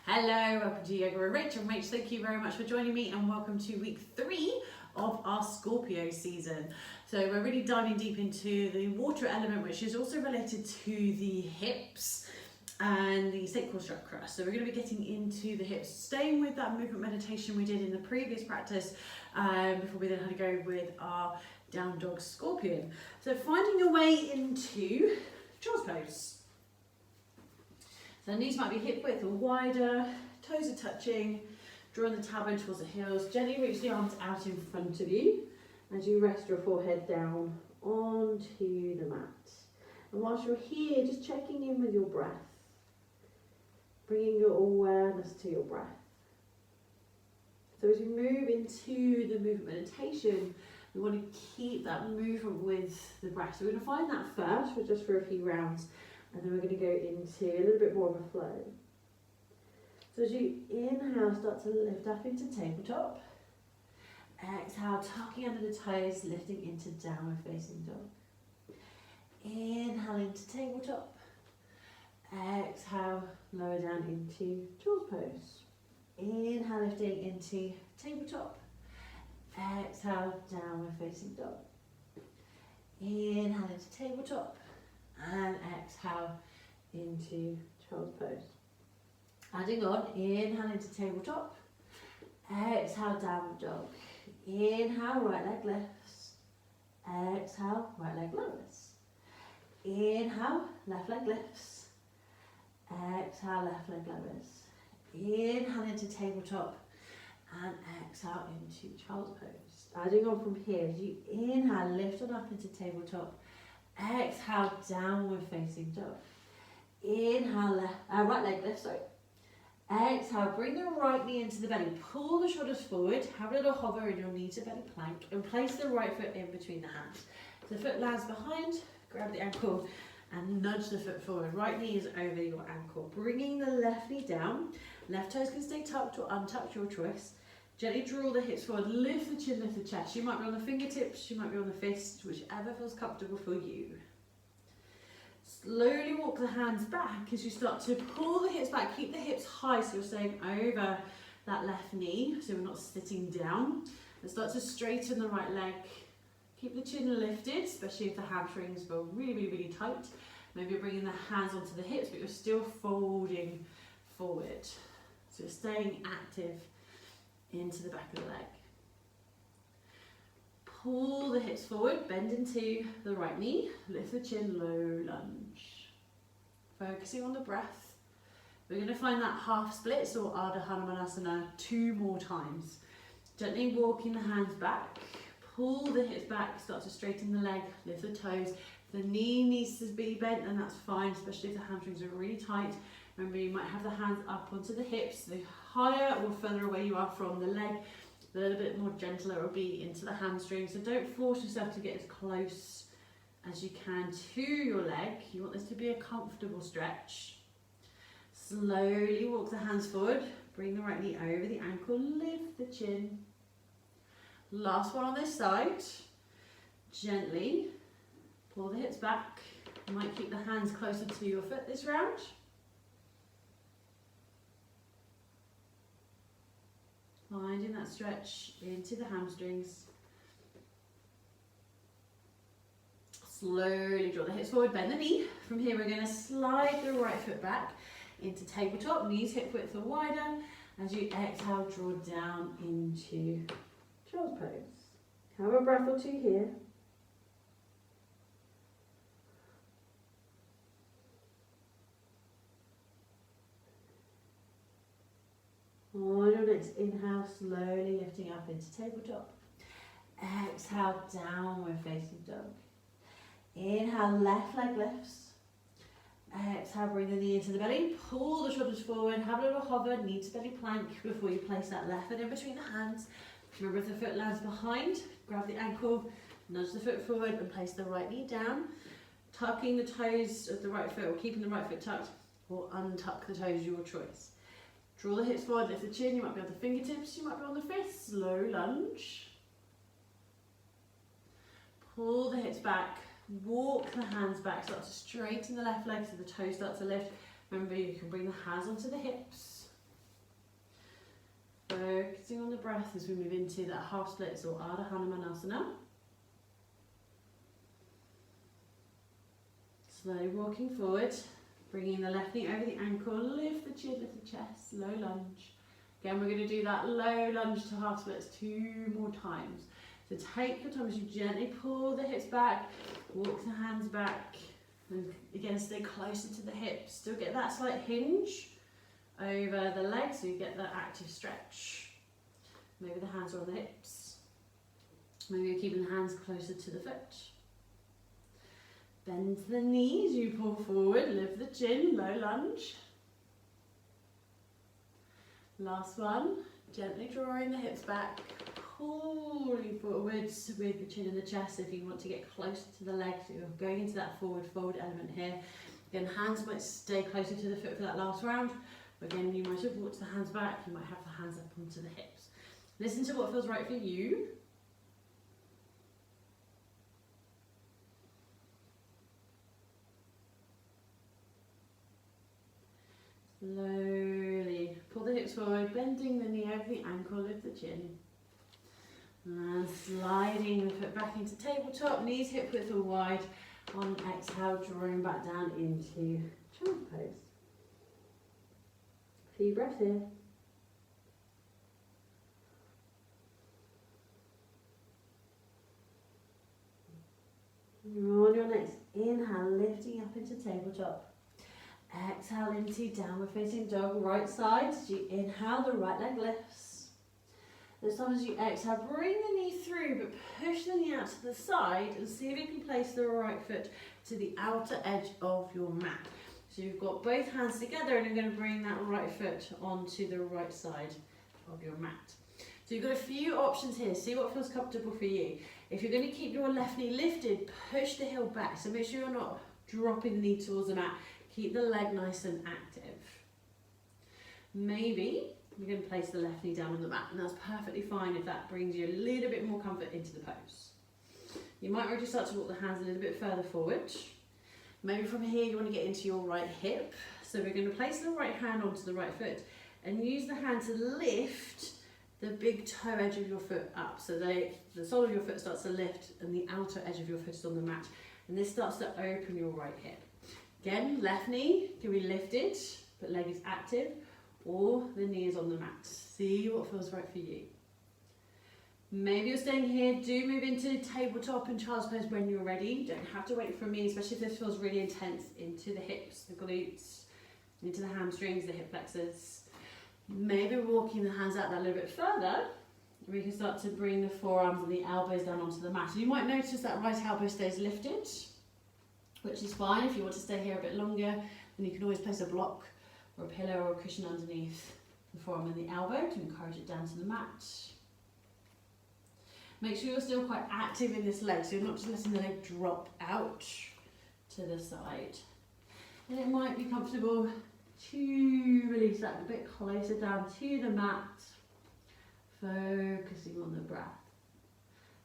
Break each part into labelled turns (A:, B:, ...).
A: Hello, welcome to Yoga with Rach. I'm Rach, thank you very much for joining me and welcome to week 3 of our Scorpio season. So we're really diving deep into the water element, which is also related to the hips and the sacral chakra. So we're going to be getting into the hips, staying with that movement meditation we did in the previous practice before we then had to go with our down dog scorpion. So finding your way into child's pose. So the knees might be hip width or wider, toes are touching, drawing the tailbone towards the heels. Gently reach the arms out in front of you as you rest your forehead down onto the mat. And whilst you're here, just checking in with your breath, bringing your awareness to your breath. So as you move into the movement meditation, we want to keep that movement with the breath. So we're going to find that first, just for a few rounds. And then we're going to go into a little bit more of a flow. So as you inhale, start to lift up into tabletop. Exhale, tucking under the toes, lifting into downward facing dog. Inhale into tabletop. Exhale, lower down into child's pose. Inhale, lifting into tabletop. Exhale, downward facing dog. Inhale into tabletop. And exhale into child's pose. Adding on, inhale into tabletop, exhale downward dog. Inhale, right leg lifts, exhale, right leg lowers. Inhale, left leg lifts, exhale, left leg lowers. Inhale into tabletop and exhale into child's pose. Adding on from here, as you inhale, lift on up into tabletop. Exhale, downward facing dog. Inhale, right leg lift, sorry. Exhale, bring the right knee into the belly. Pull the shoulders forward, have a little hover in your knee to belly plank and place the right foot in between the hands. So the foot lands behind, grab the ankle and nudge the foot forward. Right knee is over your ankle. Bringing the left knee down. Left toes can stay tucked or untucked, your choice. Gently draw the hips forward, lift the chin, lift the chest. You might be on the fingertips, you might be on the fists, whichever feels comfortable for you. Slowly walk the hands back as you start to pull the hips back. Keep the hips high so you're staying over that left knee, so we're not sitting down. And start to straighten the right leg. Keep the chin lifted, especially if the hamstrings were really tight. Maybe you're bringing the hands onto the hips, but you're still folding forward. So you're staying active into the back of the leg. Pull the hips forward, bend into the right knee, lift the chin, low lunge. Focusing on the breath. We're going to find that half split, so Ardha Hanumanasana 2 more times. Gently walking the hands back, pull the hips back, start to straighten the leg, lift the toes. The knee needs to be bent and that's fine, especially if the hamstrings are really tight. Remember, you might have the hands up onto the hips. The higher or further away you are from the leg, the little bit more gentler it will be into the hamstring. So don't force yourself to get as close as you can to your leg. You want this to be a comfortable stretch. Slowly walk the hands forward. Bring the right knee over the ankle, lift the chin. Last one on this side. Gently pull the hips back. You might keep the hands closer to your foot this round. Finding that stretch into the hamstrings. Slowly draw the hips forward, bend the knee. From here we're going to slide the right foot back into tabletop, knees hip width or wider. As you exhale, draw down into child's pose. Have a breath or 2 here. On your next inhale, slowly lifting up into tabletop. Exhale, downward facing dog. Inhale, left leg lifts. Exhale, bring the knee into the belly. Pull the shoulders forward, have a little hover, knee to belly plank before you place that left foot in between the hands. Remember, if the foot lands behind, grab the ankle, nudge the foot forward and place the right knee down. Tucking the toes of the right foot or keeping the right foot tucked, or untuck the toes, your choice. Draw the hips forward, lift the chin, you might be on the fingertips, you might be on the fists, low lunge. Pull the hips back, walk the hands back, start to straighten the left leg so the toes start to lift. Remember, you can bring the hands onto the hips. Focusing on the breath as we move into that half splits or Ardha Hanumanasana. Slowly walking forward, bringing the left knee over the ankle, lift the chin, lift the chest, low lunge. Again, we're going to do that low lunge to half splits 2 more times. So take your time as you gently pull the hips back, walk the hands back, and again stay closer to the hips. Still get that slight hinge over the legs so you get that active stretch. Maybe the hands are on the hips. Maybe you're keeping the hands closer to the foot. Bend the knees, you pull forward, lift the chin, low lunge. Last one, gently drawing the hips back, pulling forwards with the chin and the chest if you want to get closer to the legs. You're going into that forward fold element here. Again, hands might stay closer to the foot for that last round. But again, you might have walked the hands back, you might have the hands up onto the hips. Listen to what feels right for you. Slowly pull the hips forward, bending the knee over the ankle, lift the chin. And sliding the foot back into tabletop, knees hip width or wide. On exhale, drawing back down into child's pose. Few breaths here. On your next inhale, lifting up into tabletop. Exhale into downward facing dog, right side. As you inhale, the right leg lifts. This time as you exhale, bring the knee through, but push the knee out to the side and see if you can place the right foot to the outer edge of your mat. So you've got both hands together and you're going to bring that right foot onto the right side of your mat. So you've got a few options here. See what feels comfortable for you. If you're going to keep your left knee lifted, push the heel back. So make sure you're not dropping the knee towards the mat. Keep the leg nice and active. Maybe you're going to place the left knee down on the mat, and that's perfectly fine if that brings you a little bit more comfort into the pose. You might already start to walk the hands a little bit further forward. Maybe from here you want to get into your right hip. So we're going to place the right hand onto the right foot and use the hand to lift the big toe edge of your foot up. So the sole of your foot starts to lift and the outer edge of your foot is on the mat. And this starts to open your right hip. Again, left knee can be lifted, but leg is active, or the knee is on the mat. See what feels right for you. Maybe you're staying here, do move into tabletop and child's pose when you're ready. You don't have to wait for me, especially if this feels really intense, into the hips, the glutes, into the hamstrings, the hip flexors. Maybe walking the hands out that little bit further, we can start to bring the forearms and the elbows down onto the mat. You might notice that right elbow stays lifted, which is fine. If you want to stay here a bit longer, then you can always place a block or a pillow or a cushion underneath the forearm and the elbow to encourage it down to the mat. Make sure you're still quite active in this leg, so you're not just letting the leg drop out to the side. And it might be comfortable to release that a bit closer down to the mat, focusing on the breath.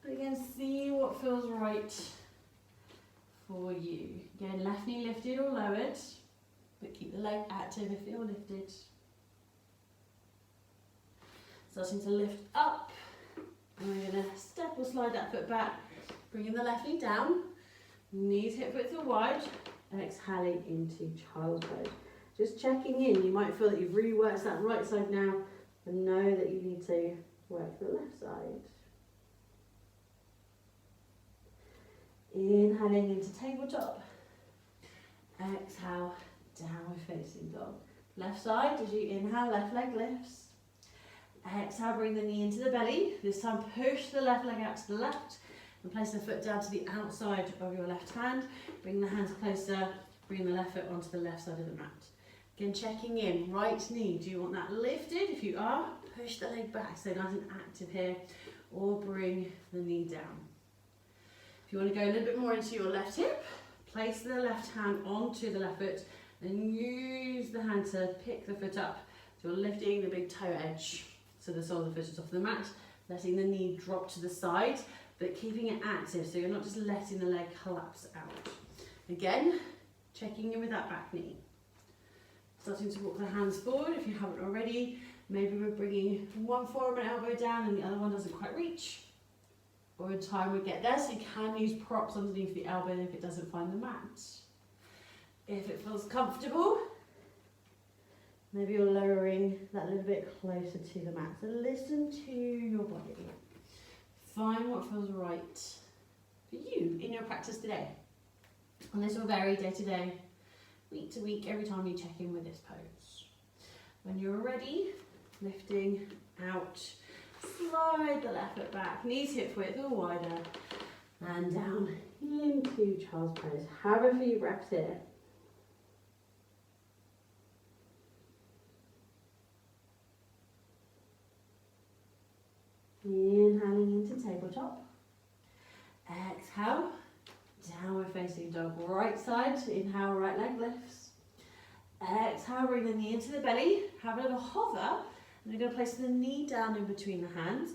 A: But again, see what feels right for you. Again, left knee lifted or lowered, but keep the leg active if you're lifted. Starting to lift up. And we're going to step or slide that foot back, bringing the left knee down, knees hip width or wide, exhaling into child's pose. Just checking in, you might feel that you've really worked that right side now, and know that you need to work the left side. Inhaling into tabletop, exhale, downward facing dog. Left side, as you inhale, left leg lifts. Exhale, bring the knee into the belly. This time push the left leg out to the left and place the foot down to the outside of your left hand. Bring the hands closer, bring the left foot onto the left side of the mat. Again, checking in, right knee, do you want that lifted? If you are, push the leg back, stay nice and active here, or bring the knee down. If you want to go a little bit more into your left hip, place the left hand onto the left foot and use the hand to pick the foot up. So you're lifting the big toe edge. So the sole of the foot is off the mat, letting the knee drop to the side, but keeping it active, so you're not just letting the leg collapse out. Again, checking in with that back knee. Starting to walk the hands forward if you haven't already. Maybe we're bringing one forearm and elbow down and the other one doesn't quite reach. Or in time we get there, so you can use props underneath the elbow if it doesn't find the mat. If it feels comfortable, maybe you're lowering that a little bit closer to the mat. So listen to your body. Find what feels right for you in your practice today. And this will vary day to day, week to week, every time you check in with this pose. When you're ready, lifting out, slide the left foot back, knees hip width or wider, and down into child's pose. Have a few breaths here. Inhaling into tabletop. Exhale, downward facing dog, right side. Inhale, right leg lifts. Exhale, bring the knee into the belly. Have a little hover. And you're going to place the knee down in between the hands.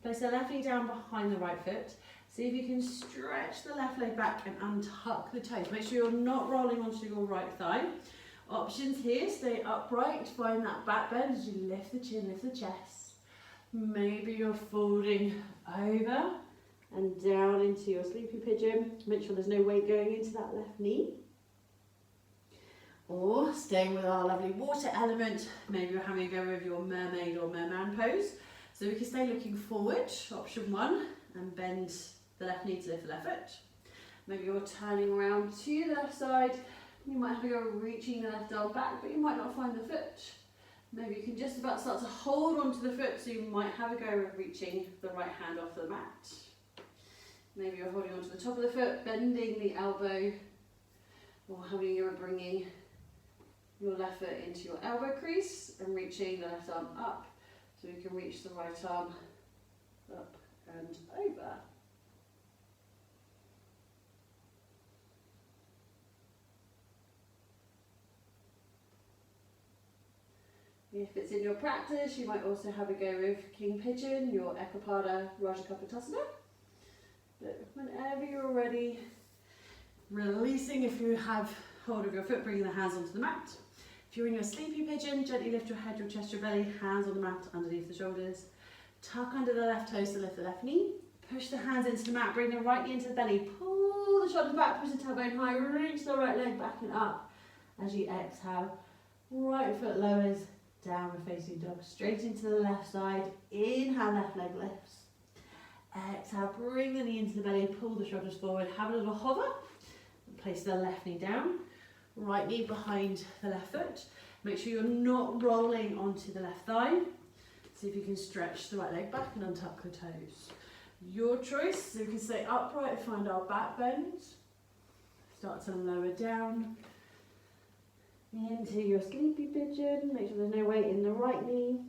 A: Place the left knee down behind the right foot. See if you can stretch the left leg back and untuck the toes. Make sure you're not rolling onto your right thigh. Options here, stay upright. Find that back bend as you lift the chin, lift the chest. Maybe you're folding over and down into your sleepy pigeon. Make sure there's no weight going into that left knee. Or staying with our lovely water element, maybe you're having a go with your mermaid or merman pose. So we can stay looking forward, option one, and bend the left knee to lift the left foot. Maybe you're turning around to the left side. You might have a go reaching the left arm back, but you might not find the foot. Maybe you can just about start to hold onto the foot, so you might have a go of reaching the right hand off the mat. Maybe you're holding onto the top of the foot, bending the elbow, or having you bringing your left foot into your elbow crease and reaching the left arm up, so you can reach the right arm up and over. If it's in your practice, you might also have a go with King Pigeon, your Ekapada Rajakapatasana. But whenever you're ready, releasing if you have hold of your foot, bringing the hands onto the mat. If you're in your sleepy pigeon, gently lift your head, your chest, your belly, hands on the mat underneath the shoulders. Tuck under the left toes to lift the left knee. Push the hands into the mat, bring the right knee into the belly, pull the shoulders back, push the tailbone high, reach the right leg back and up. As you exhale, right foot lowers, downward facing dog, straight into the left side. Inhale, left leg lifts. Exhale, bring the knee into the belly, pull the shoulders forward, have a little hover. Place the left knee down, right knee behind the left foot. Make sure you're not rolling onto the left thigh. See if you can stretch the right leg back and untuck the toes. Your choice, so we can stay upright, find our back bend. Start to lower down into your sleepy pigeon. Make sure there's no weight in the right knee.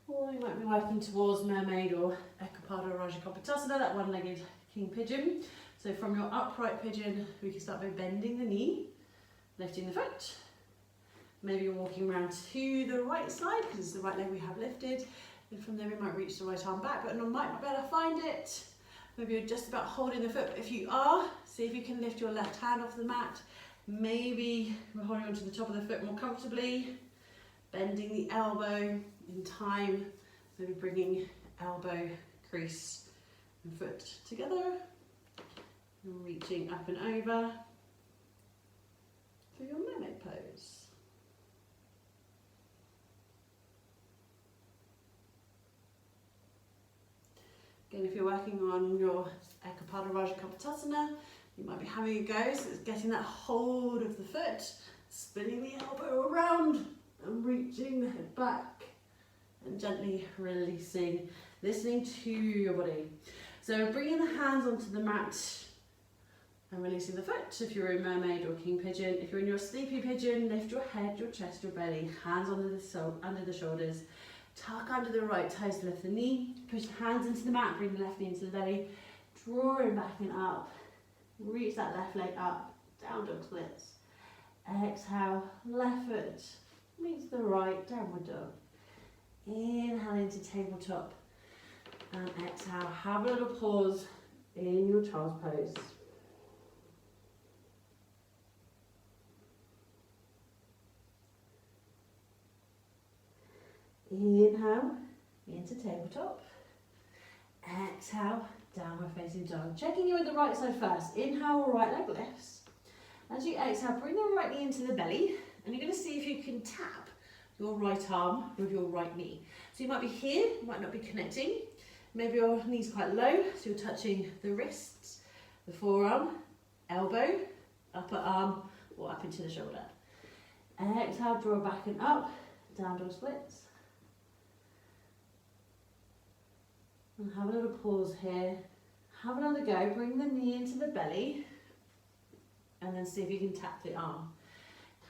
A: Or you might be working towards mermaid or Ekapada Rajakapatasana, that one-legged King Pigeon. So from your upright pigeon, we can start by bending the knee, lifting the foot. Maybe you're walking around to the right side because it's the right leg we have lifted. And from there we might reach the right arm back, but might not be able to find it. Maybe you're just about holding the foot, but if you are, see if you can lift your left hand off the mat. Maybe we're holding onto the top of the foot more comfortably, bending the elbow in time, maybe bringing elbow, crease and foot together, and reaching up and over for your mermaid pose. Again, if you're working on your Ekapada Rajakapatasana, you might be having a go, so it's getting that hold of the foot, spinning the elbow around and reaching the head back and gently releasing, listening to your body. So bringing the hands onto the mat and releasing the foot if you're in mermaid or king pigeon. If you're in your sleepy pigeon, lift your head, your chest, your belly, hands under the shoulders. Tuck under the right toes to lift the knee. Push the hands into the mat, bring the left knee into the belly. Drawing back and up. Reach that left leg up. Down dog splits. Exhale, left foot meets the right, downward dog. Inhale into tabletop. And exhale, have a little pause in your child's pose. Inhale into tabletop. Exhale, downward facing dog. Checking you with the right side first. Inhale, right leg lifts. As you exhale, bring the right knee into the belly, and you're going to see if you can tap your right arm with your right knee. So you might be here, you might not be connecting. Maybe your knee's quite low, so you're touching the wrists, the forearm, elbow, upper arm, or up into the shoulder. Exhale, draw back and up, down dog splits. And have a little pause here. Have another go, bring the knee into the belly, and then see if you can tap the arm.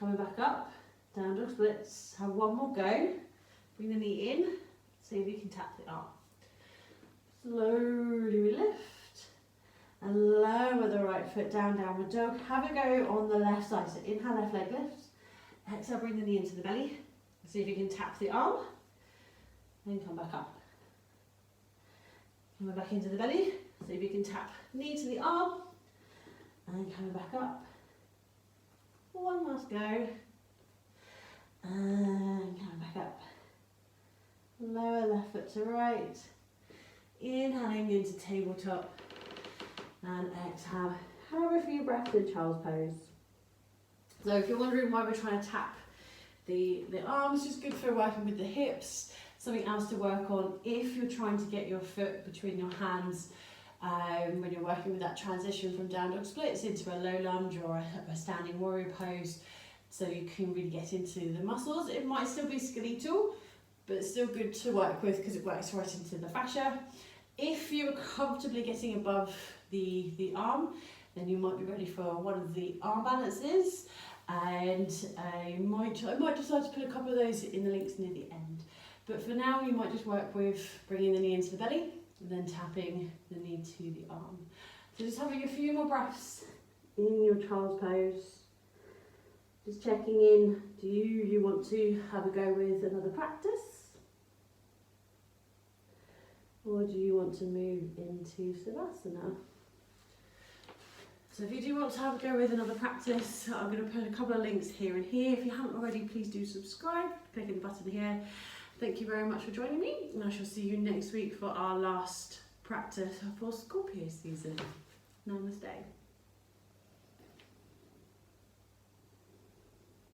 A: Coming back up, down dog splits. Have one more go. Bring the knee in, see if you can tap the arm. Slowly we lift and lower the right foot down, downward dog. Have a go on the left side. So inhale, left leg lifts. Exhale, bring the knee into the belly. See if you can tap the arm. Then come back up. Coming back into the belly. See if you can tap knee to the arm. And coming back up. One last go. And coming back up. Lower left foot to right. Inhaling into tabletop. And exhale. Have a few breaths in child's pose. So if you're wondering why we're trying to tap the arms, just good for working with the hips. Something else to work on if you're trying to get your foot between your hands when you're working with that transition from down dog splits into a low lunge or a standing warrior pose, so you can really get into the muscles. It might still be skeletal, but it's still good to work with because it works right into the fascia. If you're comfortably getting above the arm, then you might be ready for one of the arm balances, and I might decide to put a couple of those in the links near the end. But for now, you might just work with bringing the knee into the belly and then tapping the knee to the arm. So just having a few more breaths in your child's pose. Just checking in, do you want to have a go with another practice? Or do you want to move into Savasana? So if you do want to have a go with another practice, I'm going to put a couple of links here and here. If you haven't already, please do subscribe. Clicking the button here. Thank you very much for joining me, and I shall see you next week for our last practice for Scorpio season. Namaste.